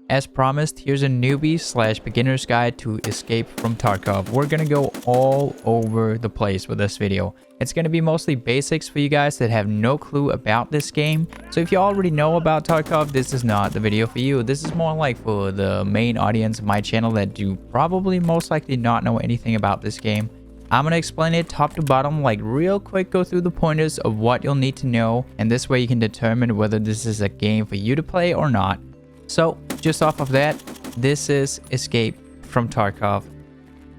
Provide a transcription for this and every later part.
As promised, here's a newbie slash beginner's guide to escape from Tarkov. We're gonna go all over the place with this video. It's gonna be mostly basics for you guys that have no clue about this game. So if you already know about Tarkov, this is not the video for you. This is more like for the main audience of my channel that do probably most likely not know anything about this game. I'm gonna explain it top to bottom, like real quick, go through the pointers of what you'll need to know, and this way you can determine whether this is a game for you to play or not. So just off of that, this is Escape from Tarkov.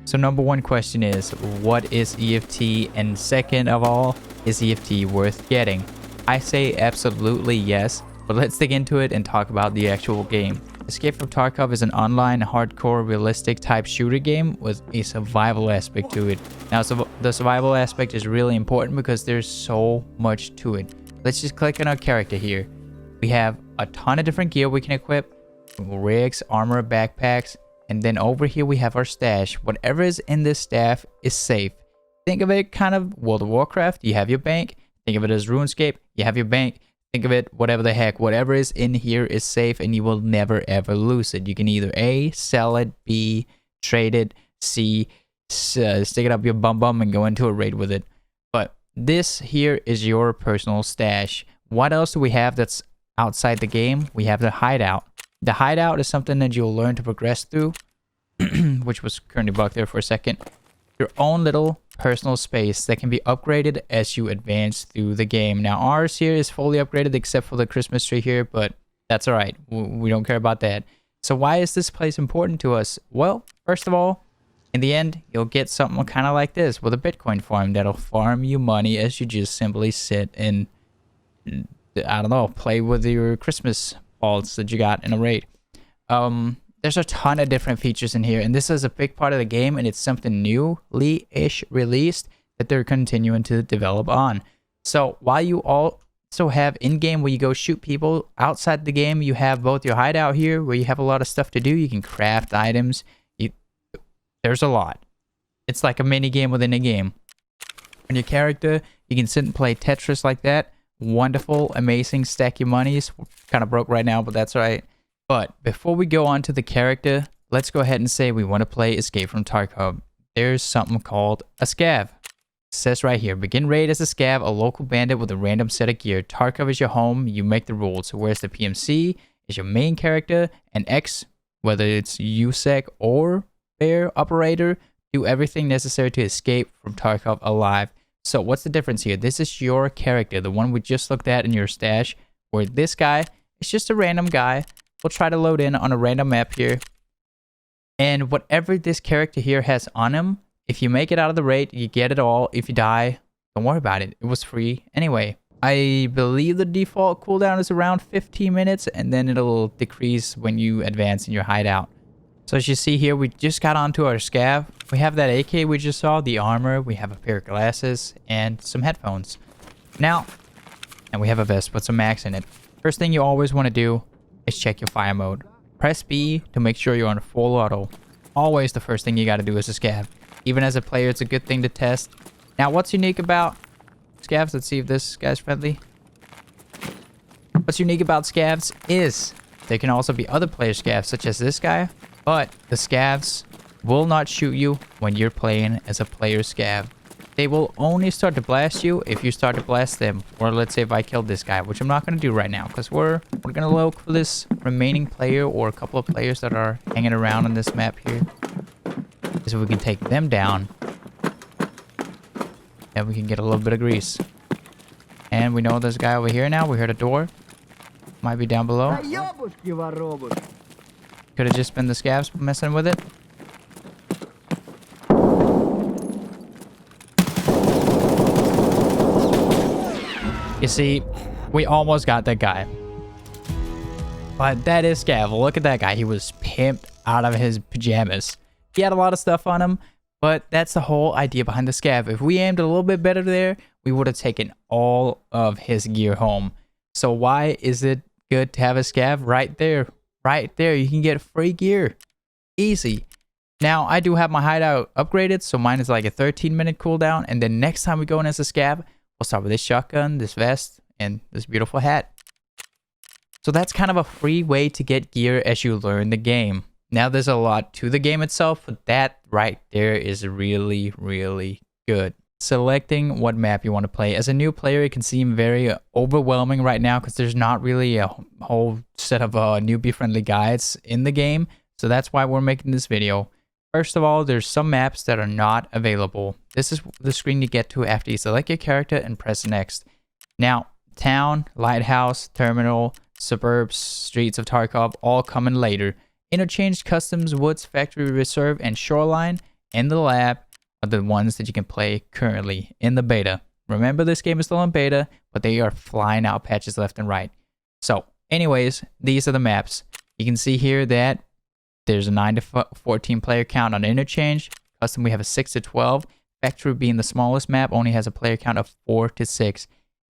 So number one question is, what is EFT? And second of all, is EFT worth getting? I say absolutely yes, but let's dig into it and talk about the actual game. Escape from Tarkov is an online, hardcore, realistic type shooter game with a survival aspect to it. Now, the survival aspect is really important because there's so much to it. Let's just click on our character here. We have a ton of different gear we can equip, rigs, armor, backpacks, and then over here we have our stash. Whatever is in this stash is safe. Think of it kind of World of Warcraft, you have your bank. Think of it as RuneScape, you have your bank. Think of it whatever the heck, whatever is in here is safe and you will never ever lose it. You can either A, sell it, B, trade it, C, stick it up your bum and go into a raid with it. But this here is your personal stash. What else do we have that's outside the game? We have the hideout. The hideout is something that you'll learn to progress through, which was currently bugged there for a second. Your own little personal space that can be upgraded as you advance through the game. Now ours here is fully upgraded except for the Christmas tree here, but that's alright. We don't care about that. So why is this place important to us? Well, first of all, in the end, you'll get something kind of like this with a Bitcoin farm that'll farm you money as you just simply sit and, I don't know, play with your Christmas balls that you got in a raid. There's a ton of different features in here, and this is a big part of the game, and it's something newly-ish released that they're continuing to develop on. So while you also have in-game where you go shoot people, outside the game you have both your hideout here where you have a lot of stuff to do. You can craft items. There's a lot. It's like a mini game within a game. On your character, you can sit and play Tetris like that. Wonderful, amazing, stack your monies. We're kind of broke right now, but that's all right. But before we go on to the character, let's go ahead and say we want to play Escape from Tarkov. There's something called a scav. It says right here, begin raid as a scav, a local bandit with a random set of gear. Tarkov is your home, you make the rules. So whereas the PMC is your main character, and X, whether it's USEC or Bear Operator, do everything necessary to escape from Tarkov alive. So what's the difference here? This is your character, the one we just looked at in your stash, where this guy is just a random guy. We'll try to load in on a random map here. And whatever this character here has on him, if you make it out of the raid, you get it all. If you die, don't worry about it. It was free anyway. I believe the default cooldown is around 15 minutes, and then it'll decrease when you advance in your hideout. So as you see here, we just got onto our scav. We have that AK we just saw, the armor, we have a pair of glasses, and some headphones. Now, and we have a vest with some max in it. First thing you always want to do is check your fire mode. Press B to make sure you're on full auto. Always the first thing you got to do as a scav. Even as a player, it's a good thing to test. Now, what's unique about scavs? Let's see if this guy's friendly. What's unique about scavs is there can also be other player scavs, such as this guy. But the scavs will not shoot you when you're playing as a player scav. They will only start to blast you if you start to blast them. Or let's say if I killed this guy, which I'm not going to do right now, because we're going to look for this remaining player or a couple of players that are hanging around on this map here. So we can take them down. And we can get a little bit of grease. And we know there's a guy over here now. We heard a door. Might be down below. Could have just been the scavs messing with it. You see, we almost got that guy. But that is scav. Look at that guy. He was pimped out of his pajamas. He had a lot of stuff on him, but that's the whole idea behind the scav. If we aimed a little bit better there, we would have taken all of his gear home. So why is it good to have a scav? Right there. Right there, you can get free gear. Easy. Now, I do have my hideout upgraded, so mine is like a 13-minute cooldown. And then next time we go in as a scav, we'll start with this shotgun, this vest, and this beautiful hat. So that's kind of a free way to get gear as you learn the game. Now there's a lot to the game itself, but that right there is really, really good. Selecting what map you want to play. As a new player, it can seem very overwhelming right now because there's not really a whole set of newbie-friendly guides in the game. So that's why we're making this video. First of all, there's some maps that are not available. This is the screen you get to after you select your character and press next. Now, town, lighthouse, terminal, suburbs, streets of Tarkov all come in later. Interchange, customs, woods, factory, reserve, and shoreline in the lab are the ones that you can play currently in the beta. Remember, this game is still in beta, but they are flying out patches left and right. So, anyways, these are the maps. You can see here that there's a 9 to 14 player count on Interchange. Custom, we have a 6 to 12. Factory, being the smallest map, only has a player count of 4 to 6.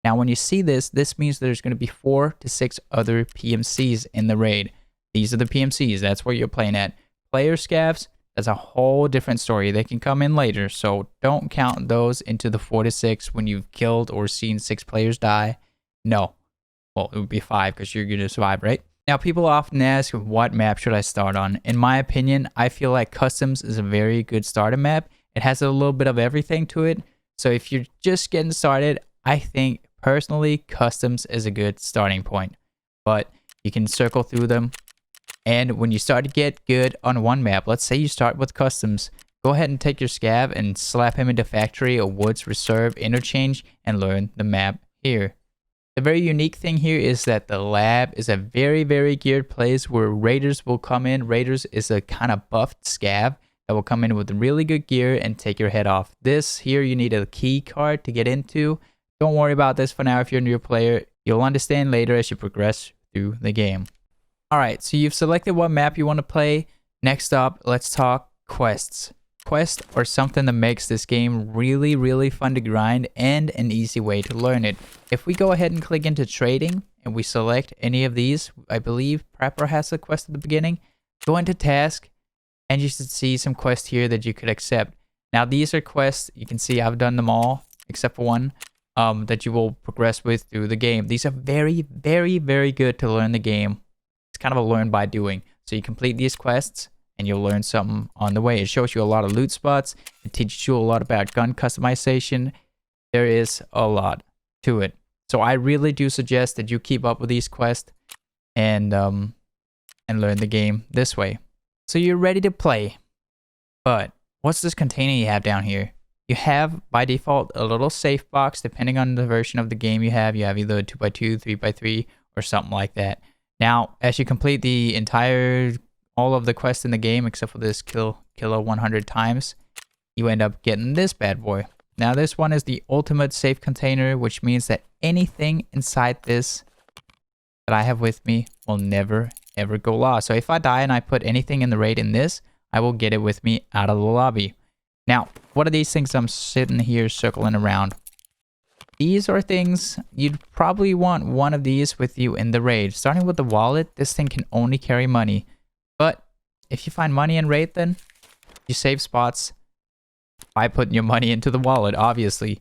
Now, when you see this, this means there's going to be 4 to 6 other PMCs in the raid. These are the PMCs. That's where you're playing at. Player scavs, that's a whole different story. They can come in later, so don't count those into the 4 to 6 when you've killed or seen 6 players die. No. Well, it would be 5 because you're going to survive, right? Now, people often ask, what map should I start on? In my opinion, I feel like Customs is a very good starter map. It has a little bit of everything to it. So if you're just getting started, I think, personally, Customs is a good starting point. But you can circle through them. And when you start to get good on one map, let's say you start with Customs, go ahead and take your scav and slap him into Factory or Woods, Reserve, Interchange, and learn the map here. The very unique thing here is that the lab is a very, very geared place where raiders will come in. Raiders is a kind of buffed scav that will come in with really good gear and take your head off. This here, you need a key card to get into. Don't worry about this for now if you're a new player. You'll understand later as you progress through the game. Alright, so you've selected what map you want to play. Next up, let's talk quests. Quests are something that makes this game really, really fun to grind and an easy way to learn it. If we go ahead and click into trading and we select any of these, I believe Prepper has a quest at the beginning. Go into task and you should see some quests here that you could accept. Now these are quests, you can see I've done them all except for one that you will progress with through the game. These are very, very, very good to learn the game. It's kind of a learn by doing. So you complete these quests and you'll learn something on the way. It shows you a lot of loot spots. It teaches you a lot about gun customization. There is a lot to it. So I really do suggest that you keep up with these quests and learn the game this way. So you're ready to play. But what's this container you have down here? You have, by default, a little safe box. Depending on the version of the game you have either a 2x2, 3x3, or something like that. Now, as you complete the all of the quests in the game, except for this kill killer 100 times, you end up getting this bad boy. Now, this one is the ultimate safe container, which means that anything inside this that I have with me will never, ever go lost. So if I die and I put anything in the raid in this, I will get it with me out of the lobby. Now, what are these things I'm sitting here circling around? These are things you'd probably want one of these with you in the raid. Starting with the wallet, this thing can only carry money. But if you find money in raid, then you save spots by putting your money into the wallet, obviously.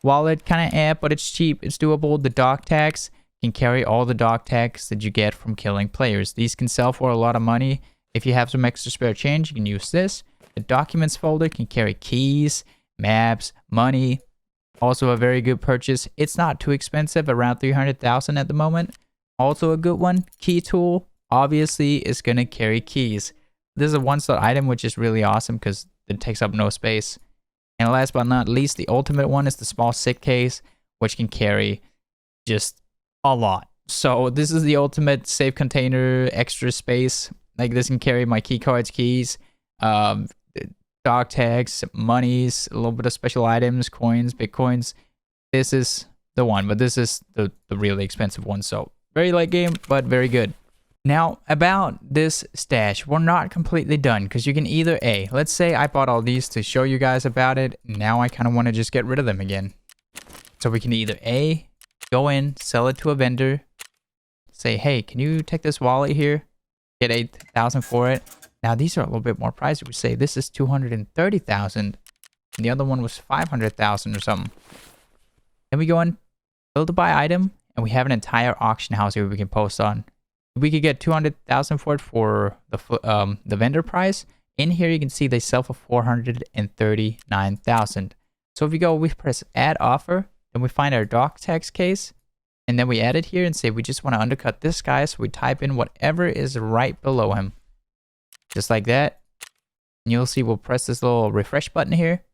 Wallet kind of but it's cheap. It's doable. The dog tags can carry all the dog tags that you get from killing players. These can sell for a lot of money. If you have some extra spare change, you can use this. The documents folder can carry keys, maps, money. Also a very good purchase. It's not too expensive, around 300,000 at the moment. Also a good one. Key tool, obviously, is going to carry keys. This is a one-slot item, which is really awesome because it takes up no space. And last but not least, the ultimate one is the small SIG case, which can carry just a lot. So this is the ultimate safe container, extra space. Like this can carry my key cards, keys, dog tags, monies, a little bit of special items, coins, bitcoins. This is the one, but this is the really expensive one. So very late game, but very good. Now about this stash, we're not completely done because you can either let's say I bought all these to show you guys about it. Now I kind of want to just get rid of them again. So we can either go in, sell it to a vendor, say, hey, can you take this wallet here? Get 8,000 for it. Now these are a little bit more pricey. We say this is 230,000 and the other one was 500,000 or something. Then we go in, build to buy item, and we have an entire auction house here we can post on. We could get 200,000 for it for the vendor price. In here, you can see they sell for 439,000. So if we go, we press add offer, then we find our doc tax case, and then we add it here and say we just want to undercut this guy. So we type in whatever is right below him, just like that. And you'll see we'll press this little refresh button here,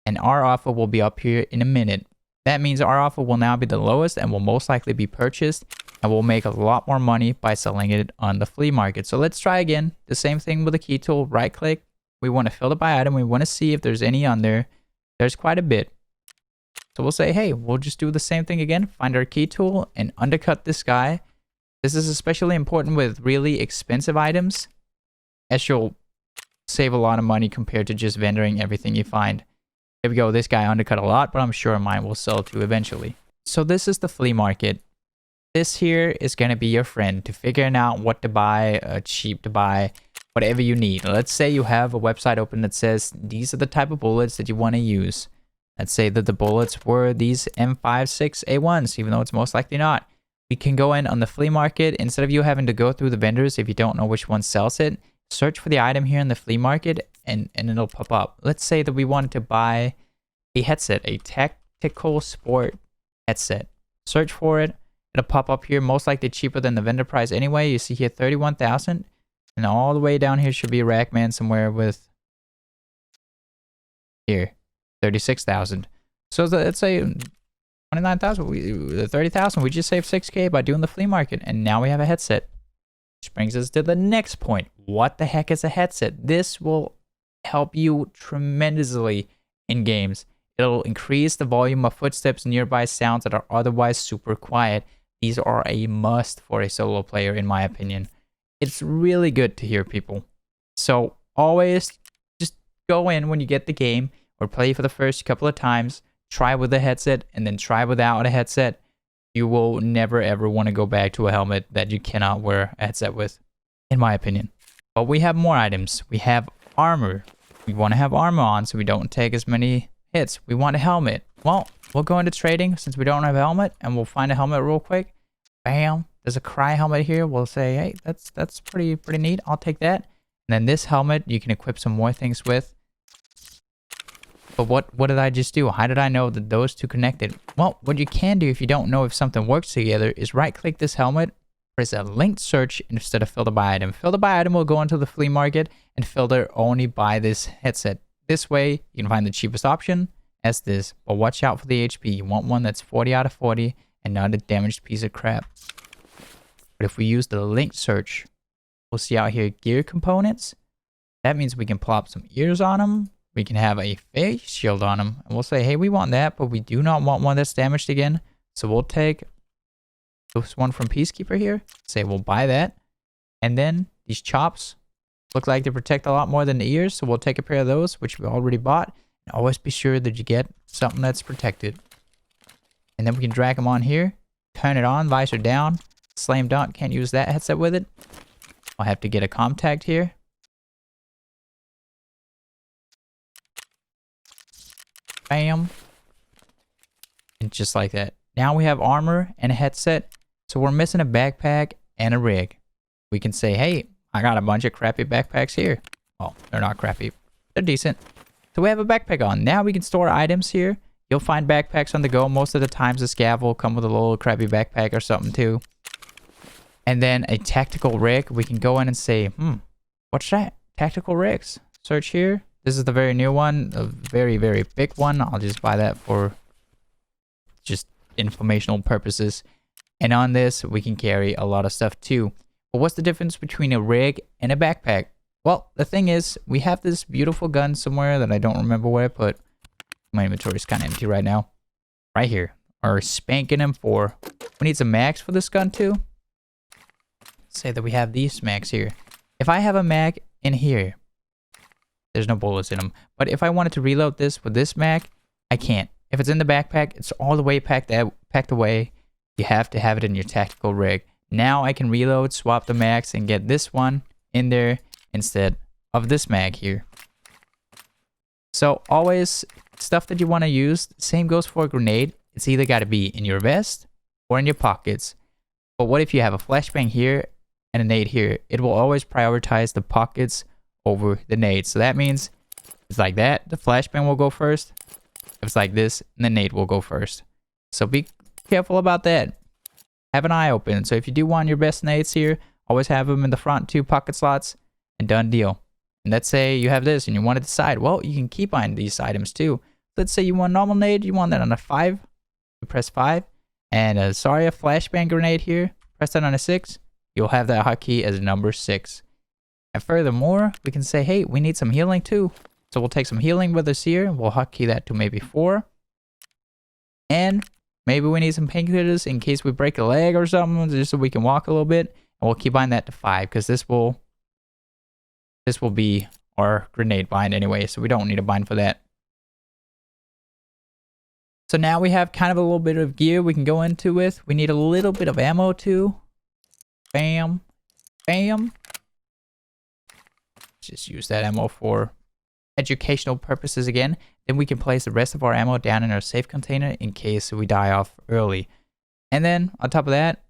and our offer will be up here in a minute. That means our offer will now be the lowest and will most likely be purchased, and we'll make a lot more money by selling it on the flea market. So let's try again. The same thing with the key tool. Right click. We want to filter by item. We want to see if there's any on there. There's quite a bit. So we'll say, hey, we'll just do the same thing again. Find our key tool and undercut this guy. This is especially important with really expensive items, as you'll save a lot of money compared to just vendoring everything you find. Here we go. This guy undercut a lot, but I'm sure mine will sell too eventually. So this is the flea market. This here is going to be your friend to figuring out what to buy, cheap to buy, whatever you need. Let's say you have a website open that says these are the type of bullets that you want to use. Let's say that the bullets were these M56A1s, even though it's most likely not. We can go in on the flea market. Instead of you having to go through the vendors if you don't know which one sells it, search for the item here in the flea market and it'll pop up. Let's say that we wanted to buy a headset, a tactical sport headset. Search for it. It'll pop up here, most likely cheaper than the vendor price anyway. You see here 31,000, and all the way down here should be a Rackman somewhere with here 36,000. So let's say 29,000, 30,000. We just saved 6K by doing the flea market, and now we have a headset. Which brings us to the next point. What the heck is a headset? This will help you tremendously in games. It'll increase the volume of footsteps and nearby sounds that are otherwise super quiet. These are a must for a solo player, in my opinion. It's really good to hear people. So always just go in when you get the game or play for the first couple of times, try with a headset, and then try without a headset. You will never ever want to go back to a helmet that you cannot wear a headset with, in my opinion. But we have more items. We have armor. We want to have armor on so we don't take as many hits. We want a helmet. Well, we'll go into trading since we don't have a helmet, and we'll find a helmet real quick. Bam. There's a cry helmet here. We'll say, hey, that's pretty neat. I'll take that. And then this helmet, you can equip some more things with. But what did I just do? How did I know that those two connected? Well, what you can do if you don't know if something works together is right-click this helmet, press a linked search instead of filter by item. Filter by item will go into the flea market and filter only by this headset. This way, you can find the cheapest option as this. But watch out for the HP. You want one that's 40 out of 40 and not a damaged piece of crap. But if we use the linked search, we'll see out here gear components. That means we can plop some ears on them. We can have a face shield on them. And we'll say, hey, we want that, but we do not want one that's damaged again. So we'll take this one from Peacekeeper here. Say we'll buy that. And then these chops look like they protect a lot more than the ears. So we'll take a pair of those, which we already bought. And always be sure that you get something that's protected. And then we can drag them on here. Turn it on, visor down. Slam dunk, can't use that headset with it. I'll have to get a contact here. Bam. And just like that. Now we have armor and a headset. So we're missing a backpack and a rig. We can say, hey, I got a bunch of crappy backpacks here. Oh, they're not crappy. They're decent. So we have a backpack on. Now we can store items here. You'll find backpacks on the go. Most of the times the scav will come with a little crappy backpack or something too. And then a tactical rig. We can go in and say, what's that? Tactical rigs. Search here. This is the very new one, a very, very big one. I'll just buy that for just informational purposes. And on this, we can carry a lot of stuff too. But what's the difference between a rig and a backpack? Well, the thing is, we have this beautiful gun somewhere that I don't remember where I put. My inventory is kind of empty right now. Right here. Our spanking M4. We need some mags for this gun too. Say that we have these mags here. If I have a mag in here, there's no bullets in them. But if I wanted to reload this with this mag, I can't. If it's in the backpack, it's all the way packed away. You have to have it in your tactical rig. Now I can reload, swap the mags, and get this one in there instead of this mag here. So always stuff that you want to use. Same goes for a grenade. It's either got to be in your vest or in your pockets. But what if you have a flashbang here and a nade here? It will always prioritize the pockets over the nade. So that means it's like that. The flashbang will go first. If it's like this, and the nade will go first. So be careful about that. Have an eye open. So if you do want your best nades here, always have them in the front 2 pocket slots, and done deal. And let's say you have this and you want to decide, well, you can keep on these items too. Let's say you want normal nade, you want that on a 5, you press 5. And a flashbang grenade here, press that on a 6. You'll have that hotkey as number 6. And furthermore, we can say, hey, we need some healing too. So we'll take some healing with us here. We'll hotkey that to maybe 4. And maybe we need some painkillers in case we break a leg or something, just so we can walk a little bit. And we'll keep on that to 5, because this will be our grenade bind anyway, so we don't need a bind for that. So now we have kind of a little bit of gear we can go into with. We need a little bit of ammo too. Bam. Bam. Just use that ammo for educational purposes again. Then we can place the rest of our ammo down in our safe container in case we die off early. And then on top of that,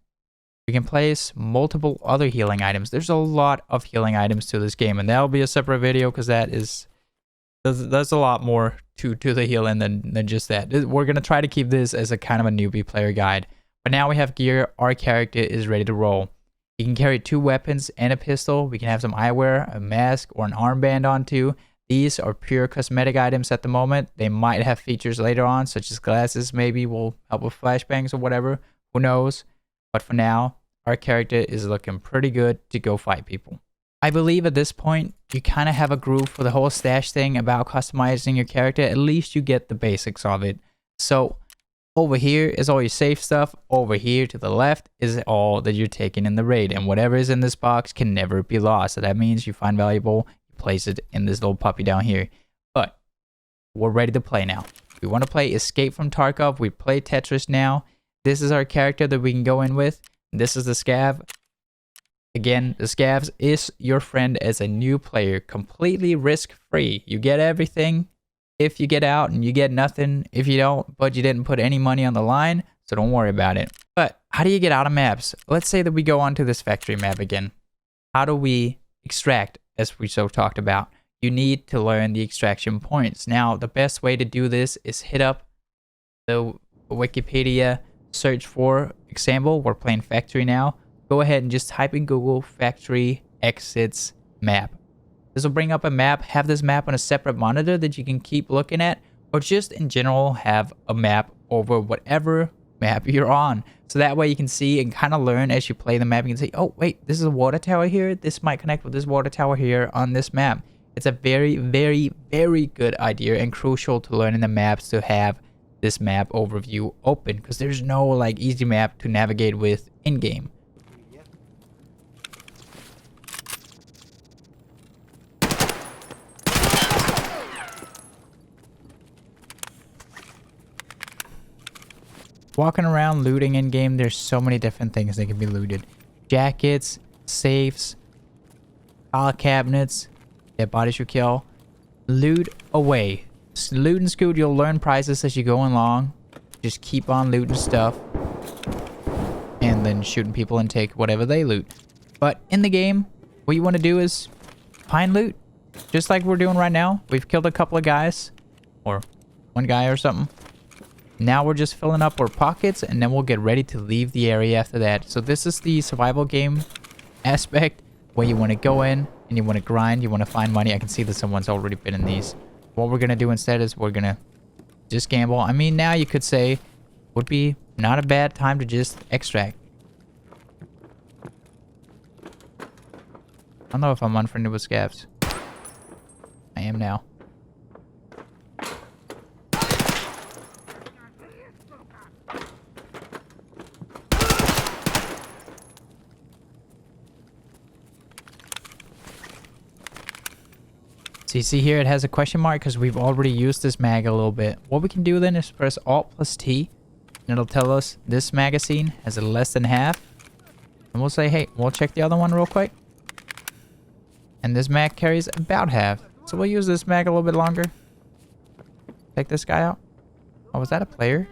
we can place multiple other healing items. There's a lot of healing items to this game, and that'll be a separate video because there's a lot more to the healing than just that. We're going to try to keep this as a kind of a newbie player guide. But now we have gear. Our character is ready to roll. He can carry 2 weapons and a pistol. We can have some eyewear, a mask, or an armband on too. These are pure cosmetic items at the moment. They might have features later on, such as glasses maybe will help with flashbangs or whatever. Who knows? But for now, our character is looking pretty good to go fight people. I believe at this point, you kind of have a groove for the whole stash thing about customizing your character. At least you get the basics of it. So over here is all your safe stuff. Over here to the left is all that you're taking in the raid. And whatever is in this box can never be lost. So that means you find valuable, you place it in this little puppy down here. But we're ready to play now. We want to play Escape from Tarkov. We play Tetris now. This is our character that we can go in with. This is the scav. Again, the scavs is your friend as a new player, completely risk-free. You get everything if you get out, and you get nothing if you don't, but you didn't put any money on the line, so don't worry about it. But how do you get out of maps? Let's say that we go onto this factory map again. How do we extract, as we so talked about? You need to learn the extraction points. Now, the best way to do this is hit up the Wikipedia, search for example. We're playing factory now. Go ahead and just type in Google factory exits map. This will bring up a map. Have this map on a separate monitor that you can keep looking at, or just in general have a map over whatever map you're on. So that way you can see and kind of learn as you play the map. You can say, oh wait, this is a water tower here. This might connect with this water tower here on this map. It's a very, very, very good idea and crucial to learning the maps to have this map overview open, because there's no like easy map to navigate with in game. Walking around looting in game, there's so many different things that can be looted. Jackets, safes, file cabinets, dead bodies you kill. Loot away. Loot and scoot, you'll learn prizes as you go along. Just keep on looting stuff. And then shooting people and take whatever they loot. But in the game, what you want to do is find loot. Just like we're doing right now. We've killed a couple of guys. Or one guy or something. Now we're just filling up our pockets, and then we'll get ready to leave the area after that. So this is the survival game aspect, where you want to go in and you want to grind, you want to find money. I can see that someone's already been in these. What we're going to do instead is we're going to just gamble. I mean, now you could say would be not a bad time to just extract. I don't know if I'm unfriended with scavs. I am now. So you see here it has a question mark because we've already used this mag a little bit. What we can do then is press Alt plus T, and it'll tell us this magazine has a less than half. And we'll say, hey, we'll check the other one real quick. And this mag carries about half. So we'll use this mag a little bit longer. Take this guy out. Oh, was that a player?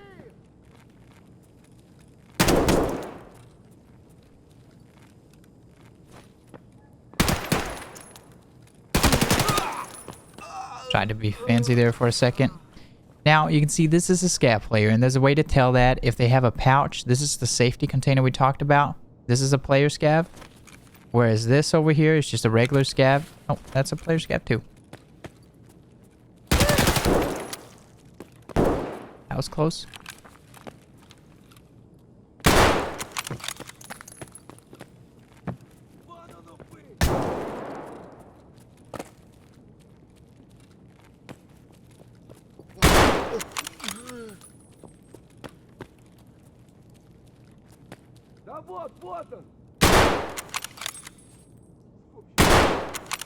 Tried to be fancy there for a second. Now, you can see this is a scav player, and there's a way to tell that if they have a pouch. This is the safety container we talked about. This is a player scav. Whereas this over here is just a regular scav. Oh, that's a player scav too. That was close.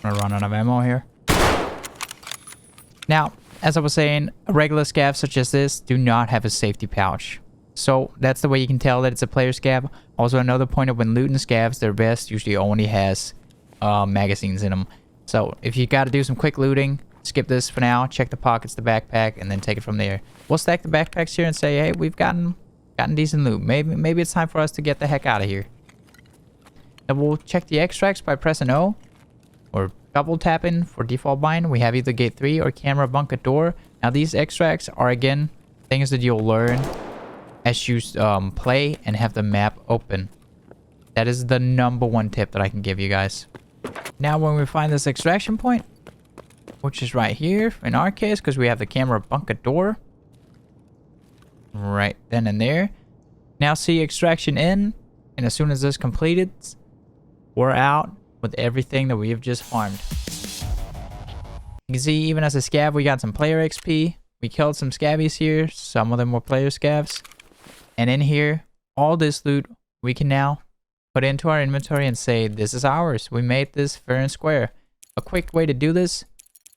I'm gonna run out of ammo here. Now, as I was saying, a regular scav such as this do not have a safety pouch. So that's the way you can tell that it's a player scav. Also, another point of when looting scavs, their vest usually only has magazines in them. So if you got to do some quick looting, skip this for now. Check the pockets, the backpack, and then take it from there. We'll stack the backpacks here and say, hey, we've gotten decent loot. Maybe it's time for us to get the heck out of here. And we'll check the extracts by pressing O or double tapping for default bind. We have either gate 3 or camera bunker door. Now these extracts are again things that you'll learn as you play and have the map open. That is the #1 tip that I can give you guys. Now when we find this extraction point, which is right here in our case because we have the camera bunker door right then and there. Now see extraction in, and as soon as this completed, we're out with everything that we have just farmed. You can see even as a scav we got some player XP. We killed some scabbies here. Some of them were player scavs. And in here, all this loot we can now put into our inventory and say this is ours. We made this fair and square. A quick way to do this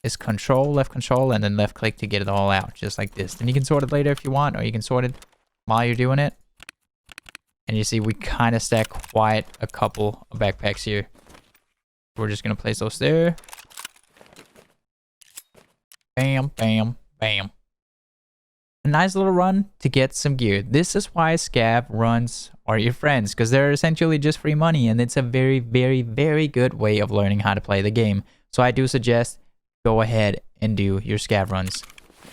is left control, and then left click to get it all out, just like this. Then you can sort it later if you want, or you can sort it while you're doing it. And you see we kind of stack quite a couple of backpacks here. We're just going to place those there. Bam, bam, bam. A nice little run to get some gear. This is why scav runs are your friends, because they're essentially just free money, and it's a very, very, very good way of learning how to play the game. So I do suggest go ahead and do your scav runs.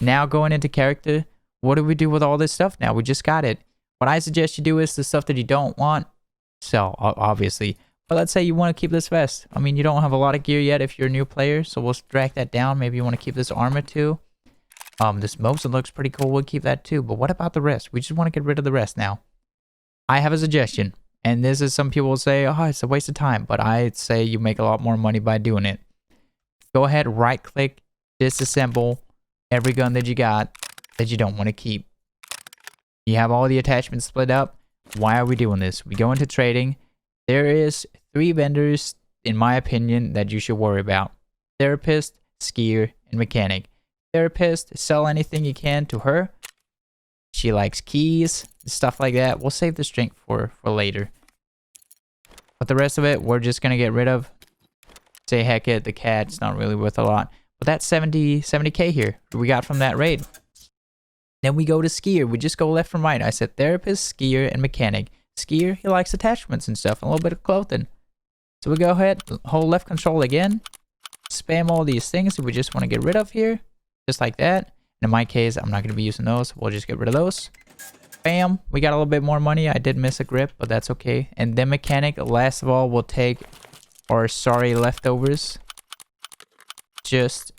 Now going into character, what do we do with all this stuff now? We just got it. What I suggest you do is the stuff that you don't want, sell, obviously. But let's say you want to keep this vest. I mean, you don't have a lot of gear yet if you're a new player, so we'll drag that down. Maybe you want to keep this armor too. This Mosin looks pretty cool. We'll keep that too. But what about the rest? We just want to get rid of the rest now. I have a suggestion. And this is, some people will say, oh, it's a waste of time. But I'd say you make a lot more money by doing it. Go ahead, right click, disassemble every gun that you got that you don't want to keep. You have all the attachments split up. Why are we doing this? We go into trading. There is 3 vendors, in my opinion, that you should worry about. Therapist, skier, and mechanic. Therapist, sell anything you can to her. She likes keys, stuff like that. We'll save this drink for later. But the rest of it, we're just going to get rid of. Say heck it, the cat, it's not really worth a lot. But that's 70k here we got from that raid. Then we go to skier. We just go left from right. I said therapist, skier, and mechanic. Skier, he likes attachments and stuff, and a little bit of clothing. So we go ahead, hold left control again. Spam all these things that we just want to get rid of here. Just like that. And in my case, I'm not going to be using those. We'll just get rid of those. Bam. We got a little bit more money. I did miss a grip, but that's okay. And then mechanic, last of all, we'll take our sorry leftovers. Just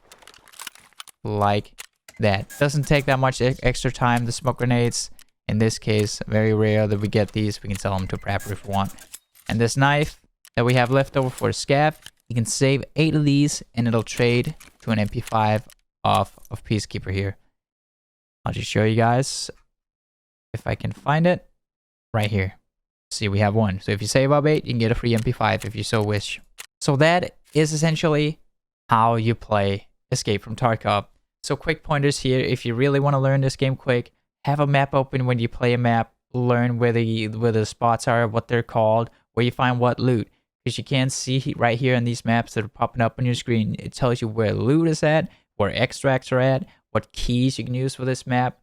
like that. Doesn't take that much extra time. The smoke grenades, in this case, very rare that we get these. We can sell them to prepper if we want. And this knife that we have left over for a scav, you can save 8 of these and it'll trade to an MP5 off of Peacekeeper here. I'll just show you guys if I can find it right here. See, we have 1. So if you save up 8, you can get a free MP5 if you so wish. So that is essentially how you play Escape from Tarkov. So quick pointers here. If you really want to learn this game quick, have a map open when you play a map. Learn where the spots are, what they're called, where you find what loot. Because you can see right here in these maps that are popping up on your screen, it tells you where loot is at, where extracts are at, what keys you can use for this map,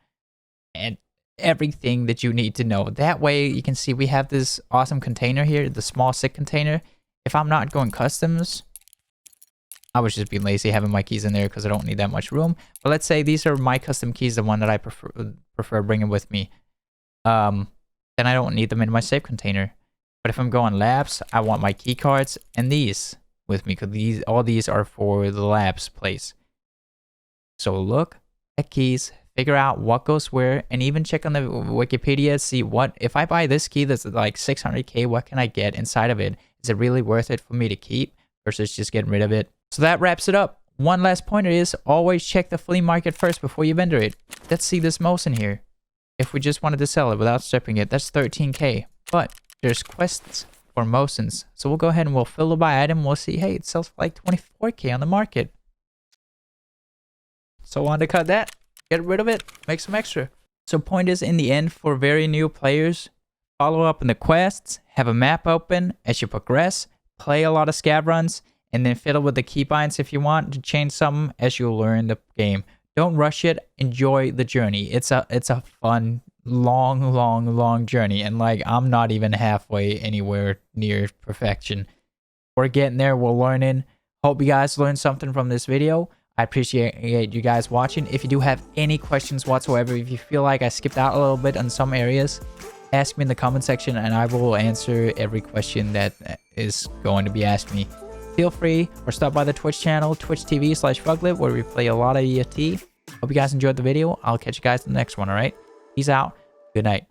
and everything that you need to know. That way you can see we have this awesome container here, the small sick container. If I'm not going customs, I was just being lazy having my keys in there because I don't need that much room. But let's say these are my custom keys, the one that I prefer bringing with me. Then I don't need them in my safe container. But if I'm going labs, I want my key cards and these with me because all these are for the labs place. So look at keys, figure out what goes where, and even check on the Wikipedia, see what, if I buy this key that's like 600k, what can I get inside of it? Is it really worth it for me to keep versus just getting rid of it? So that wraps it up. One last pointer is always check the flea market first before you vendor it. Let's see this mouse in here. If we just wanted to sell it without stripping it, that's 13k. But there's quests for Mosins. So we'll go ahead and we'll fill it by item. We'll see, hey, it sells for like 24k on the market. So I wanted to cut that, get rid of it, make some extra. So point is, in the end, for very new players, follow up on the quests, have a map open as you progress, play a lot of scab runs, and then fiddle with the keybinds if you want to change something as you learn the game. Don't rush it. Enjoy the journey. It's a fun, long journey, and like I'm not even halfway anywhere near perfection. We're getting there. We're learning. Hope you guys learned something from this video. I appreciate you guys watching. If you do have any questions whatsoever, if you feel like I skipped out a little bit on some areas, ask me in the comment section and I will answer every question that is going to be asked me. Feel free or stop by the Twitch channel, twitch.tv/Fugglet, where we play a lot of EFT. Hope you guys enjoyed the video. I'll catch you guys in the next one, alright? Peace out. Good night.